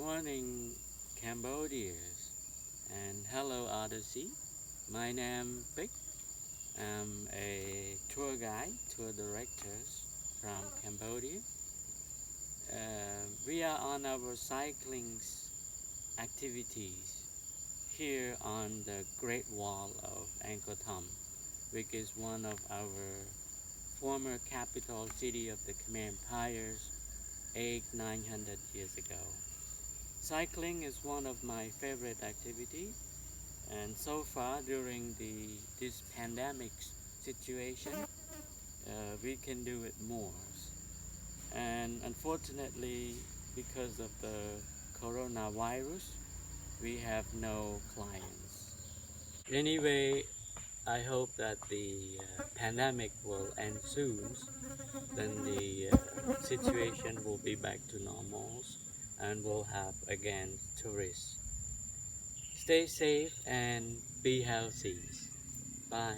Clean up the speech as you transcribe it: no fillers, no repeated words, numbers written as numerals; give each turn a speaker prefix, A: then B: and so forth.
A: morning, Cambodians, and hello, Odyssey. My name Pech. I'm a tour guide, tour director from Cambodia. We are on our cycling activities here on the Great Wall of Angkor Thom, which is one of our former capital city of the Khmer Empires 900 years ago. Cycling is one of my favorite activities, and so far during this pandemic situation, we can do it more. And unfortunately, because of the coronavirus, we have no clients. Anyway, I hope that the pandemic will end soon. Then the situation will be back to normal, and we'll have again tourists. Stay safe and be healthy. Bye.